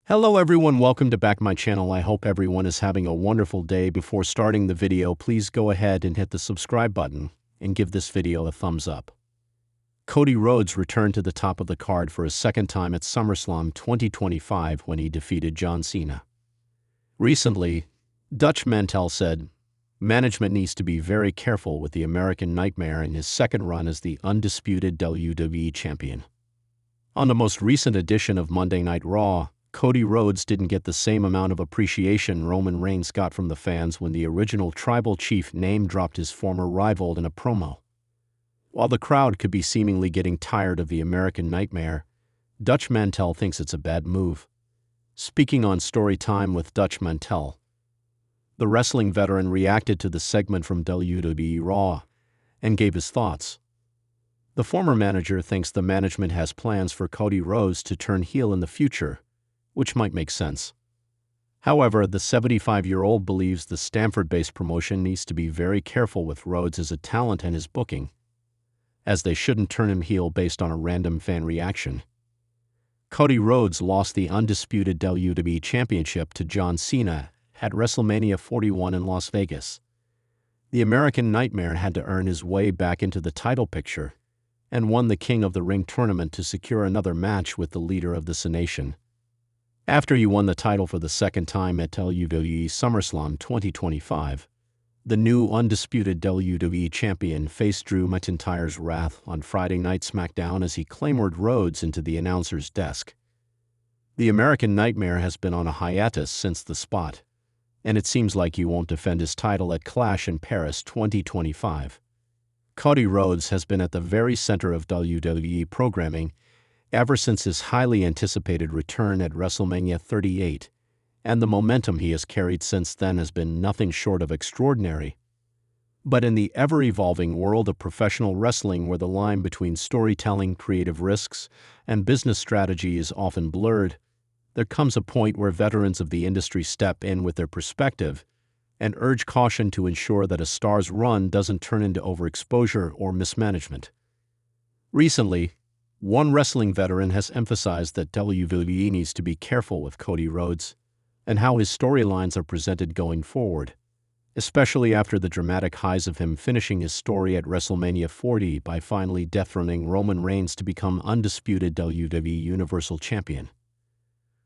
Hello everyone, welcome to back my channel. I hope everyone is having a wonderful day. Before starting the video, please go ahead and hit the subscribe button and give this video a thumbs up. Cody Rhodes returned to the top of the card for a second time at SummerSlam 2025 when he defeated John Cena. Recently, Dutch Mantel said, "Management needs to be very careful with the American Nightmare in his second run as the undisputed WWE champion." On the most recent edition of Monday Night Raw, Cody Rhodes didn't get the same amount of appreciation Roman Reigns got from the fans when the original Tribal Chief name-dropped his former rival in a promo. While the crowd could be seemingly getting tired of the American Nightmare, Dutch Mantel thinks it's a bad move. Speaking on Story Time with Dutch Mantel, the wrestling veteran reacted to the segment from WWE Raw and gave his thoughts. The former manager thinks the management has plans for Cody Rhodes to turn heel in the future, which might make sense. However, the 75-year-old believes the Stamford-based promotion needs to be very careful with Rhodes as a talent and his booking, as they shouldn't turn him heel based on a random fan reaction. Cody Rhodes lost the undisputed WWE Championship to John Cena at WrestleMania 41 in Las Vegas. The American Nightmare had to earn his way back into the title picture and won the King of the Ring tournament to secure another match with the leader of the nation. After he won the title for the second time at WWE SummerSlam 2025, the new undisputed WWE champion faced Drew McIntyre's wrath on Friday Night SmackDown as he clamored Rhodes into the announcer's desk. The American Nightmare has been on a hiatus since the spot, and it seems like he won't defend his title at Clash in Paris 2025. Cody Rhodes has been at the very center of WWE programming ever since his highly anticipated return at WrestleMania 38, and the momentum he has carried since then has been nothing short of extraordinary. But in the ever-evolving world of professional wrestling, where the line between storytelling, creative risks, and business strategy is often blurred, there comes a point where veterans of the industry step in with their perspective and urge caution to ensure that a star's run doesn't turn into overexposure or mismanagement. Recently, one wrestling veteran has emphasized that WWE needs to be careful with Cody Rhodes and how his storylines are presented going forward, especially after the dramatic highs of him finishing his story at WrestleMania 40 by finally dethroning Roman Reigns to become undisputed WWE Universal Champion.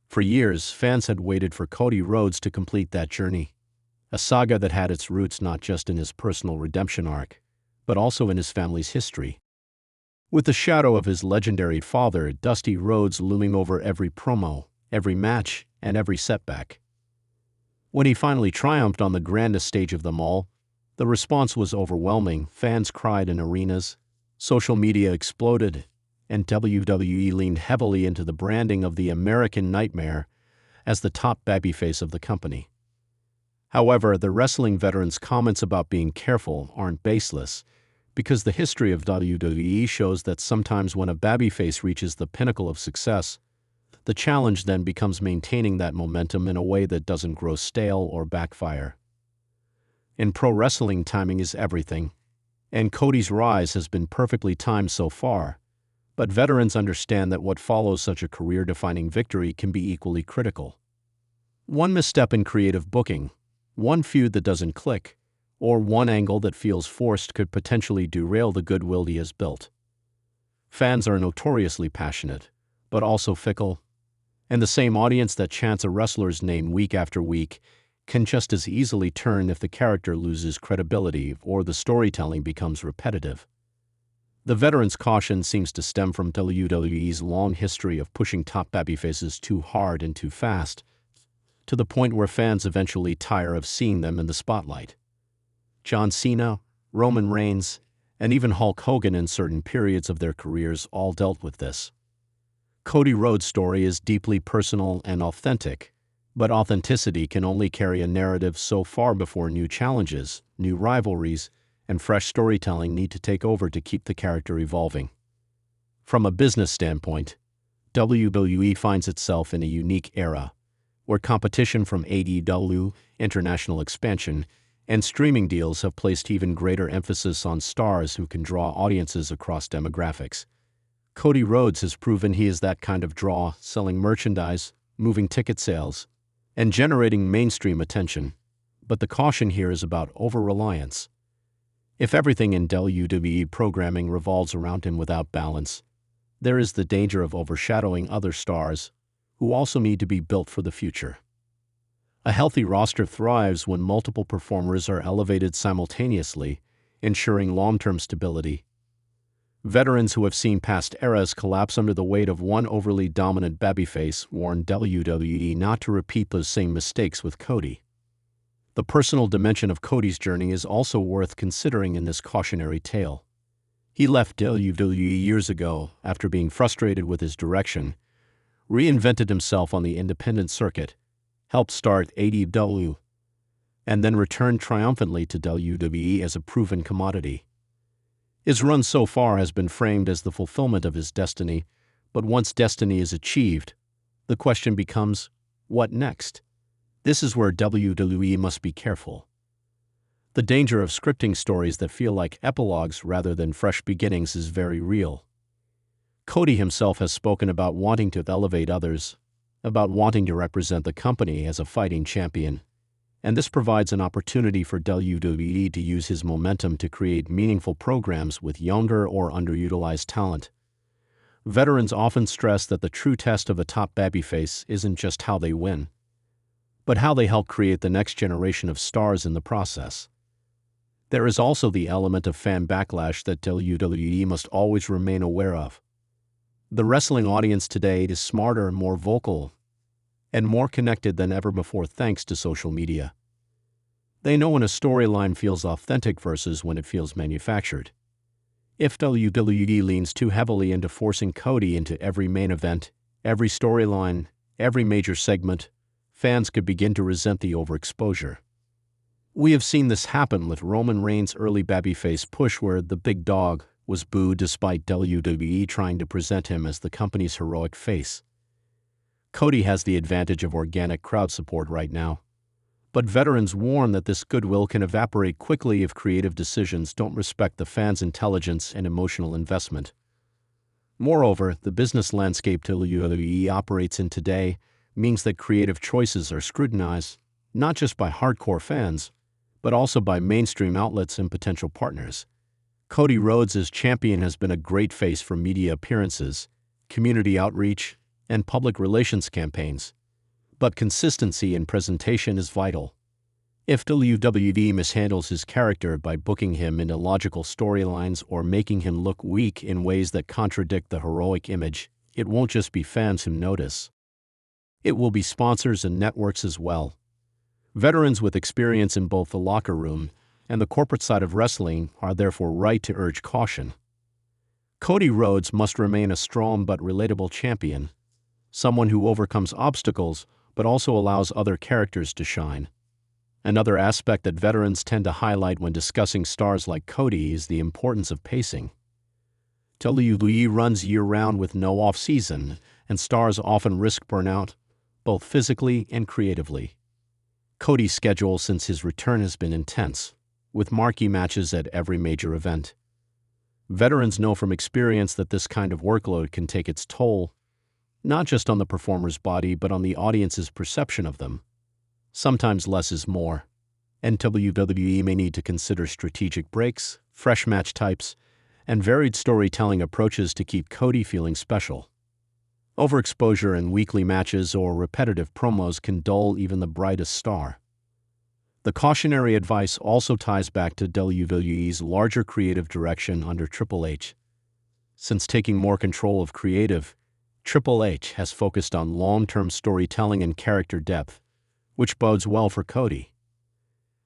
For years, fans had waited for Cody Rhodes to complete that journey, a saga that had its roots not just in his personal redemption arc, but also in his family's history. With the shadow of his legendary father, Dusty Rhodes, looming over every promo, every match, and every setback. When he finally triumphed on the grandest stage of them all, the response was overwhelming. Fans cried in arenas, social media exploded, and WWE leaned heavily into the branding of the American Nightmare as the top babyface of the company. However, the wrestling veteran's comments about being careful aren't baseless, because the history of WWE shows that sometimes when a babyface reaches the pinnacle of success, the challenge then becomes maintaining that momentum in a way that doesn't grow stale or backfire. In pro wrestling, timing is everything, and Cody's rise has been perfectly timed so far, but veterans understand that what follows such a career-defining victory can be equally critical. One misstep in creative booking, one feud that doesn't click, or one angle that feels forced could potentially derail the goodwill he has built. Fans are notoriously passionate, but also fickle, and the same audience that chants a wrestler's name week after week can just as easily turn if the character loses credibility or the storytelling becomes repetitive. The veteran's caution seems to stem from WWE's long history of pushing top babyfaces too hard and too fast, to the point where fans eventually tire of seeing them in the spotlight. John Cena, Roman Reigns, and even Hulk Hogan in certain periods of their careers all dealt with this. Cody Rhodes' story is deeply personal and authentic, but authenticity can only carry a narrative so far before new challenges, new rivalries, and fresh storytelling need to take over to keep the character evolving. From a business standpoint, WWE finds itself in a unique era, where competition from AEW, international expansion, and streaming deals have placed even greater emphasis on stars who can draw audiences across demographics. Cody Rhodes has proven he is that kind of draw, selling merchandise, moving ticket sales, and generating mainstream attention. But the caution here is about over-reliance. If everything in WWE programming revolves around him without balance, there is the danger of overshadowing other stars who also need to be built for the future. A healthy roster thrives when multiple performers are elevated simultaneously, ensuring long-term stability. Veterans who have seen past eras collapse under the weight of one overly dominant babyface warn WWE not to repeat those same mistakes with Cody. The personal dimension of Cody's journey is also worth considering in this cautionary tale. He left WWE years ago after being frustrated with his direction, reinvented himself on the independent circuit, helped start AEW, and then returned triumphantly to WWE as a proven commodity. His run so far has been framed as the fulfillment of his destiny, but once destiny is achieved, the question becomes, what next? This is where WWE must be careful. The danger of scripting stories that feel like epilogues rather than fresh beginnings is very real. Cody himself has spoken about wanting to elevate others, about wanting to represent the company as a fighting champion, and this provides an opportunity for WWE to use his momentum to create meaningful programs with younger or underutilized talent. Veterans often stress that the true test of a top babyface isn't just how they win, but how they help create the next generation of stars in the process. There is also the element of fan backlash that WWE must always remain aware of. The wrestling audience today is smarter, more vocal, and more connected than ever before thanks to social media. They know when a storyline feels authentic versus when it feels manufactured. If WWE leans too heavily into forcing Cody into every main event, every storyline, every major segment, fans could begin to resent the overexposure. We have seen this happen with Roman Reigns' early babyface push where the big dog was booed despite WWE trying to present him as the company's heroic face. Cody has the advantage of organic crowd support right now, but veterans warn that this goodwill can evaporate quickly if creative decisions don't respect the fans' intelligence and emotional investment. Moreover, the business landscape WWE operates in today means that creative choices are scrutinized, not just by hardcore fans, but also by mainstream outlets and potential partners. Cody Rhodes as champion has been a great face for media appearances, community outreach, and public relations campaigns. But consistency in presentation is vital. If WWE mishandles his character by booking him in illogical storylines or making him look weak in ways that contradict the heroic image, it won't just be fans who notice. It will be sponsors and networks as well. Veterans with experience in both the locker room and the corporate side of wrestling are therefore right to urge caution. Cody Rhodes must remain a strong but relatable champion, someone who overcomes obstacles but also allows other characters to shine. Another aspect that veterans tend to highlight when discussing stars like Cody is the importance of pacing. WWE runs year-round with no off-season, and stars often risk burnout, both physically and creatively. Cody's schedule since his return has been intense, with marquee matches at every major event. Veterans know from experience that this kind of workload can take its toll, not just on the performer's body but on the audience's perception of them. Sometimes less is more, and WWE may need to consider strategic breaks, fresh match types, and varied storytelling approaches to keep Cody feeling special. Overexposure in weekly matches or repetitive promos can dull even the brightest star. The cautionary advice also ties back to WWE's larger creative direction under Triple H. Since taking more control of creative, Triple H has focused on long-term storytelling and character depth, which bodes well for Cody.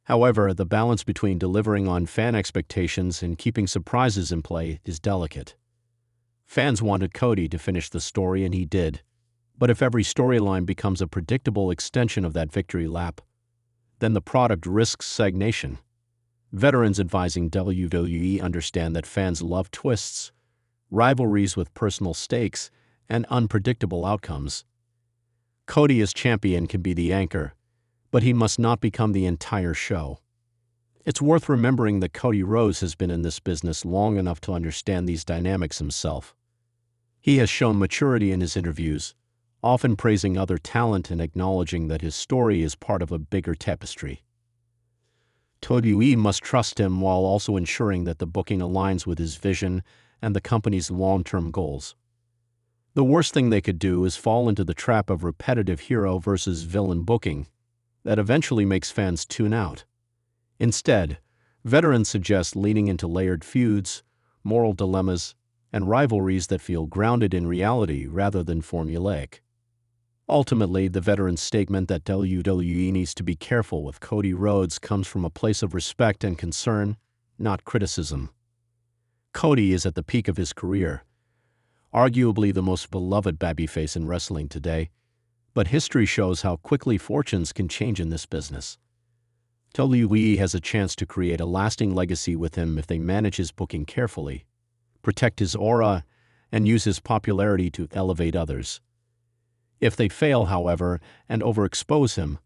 However, the balance between delivering on fan expectations and keeping surprises in play is delicate. Fans wanted Cody to finish the story, and he did. But if every storyline becomes a predictable extension of that victory lap, then the product risks stagnation. Veterans advising WWE understand that fans love twists, rivalries with personal stakes, and unpredictable outcomes. Cody as champion can be the anchor, but he must not become the entire show. It's worth remembering that Cody Rhodes has been in this business long enough to understand these dynamics himself. He has shown maturity in his interviews, often praising other talent and acknowledging that his story is part of a bigger tapestry. WWE must trust him while also ensuring that the booking aligns with his vision and the company's long-term goals. The worst thing they could do is fall into the trap of repetitive hero versus villain booking that eventually makes fans tune out. Instead, veterans suggest leaning into layered feuds, moral dilemmas, and rivalries that feel grounded in reality rather than formulaic. Ultimately, the veteran's statement that WWE needs to be careful with Cody Rhodes comes from a place of respect and concern, not criticism. Cody is at the peak of his career, arguably the most beloved babyface in wrestling today, but history shows how quickly fortunes can change in this business. WWE has a chance to create a lasting legacy with him if they manage his booking carefully, protect his aura, and use his popularity to elevate others. If they fail, however, and overexpose him,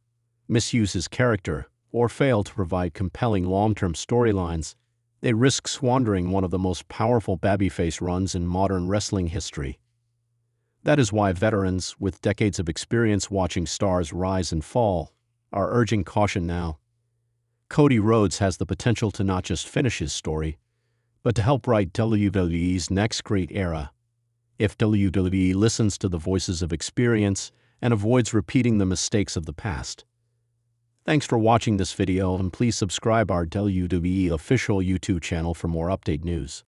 misuse his character, or fail to provide compelling long-term storylines, they risk squandering one of the most powerful babyface runs in modern wrestling history. That is why veterans, with decades of experience watching stars rise and fall, are urging caution now. Cody Rhodes has the potential to not just finish his story, but to help write WWE's next great era. If WWE listens to the voices of experience and avoids repeating the mistakes of the past. Thanks for watching this video, and please subscribe our WWE official YouTube channel for more update news.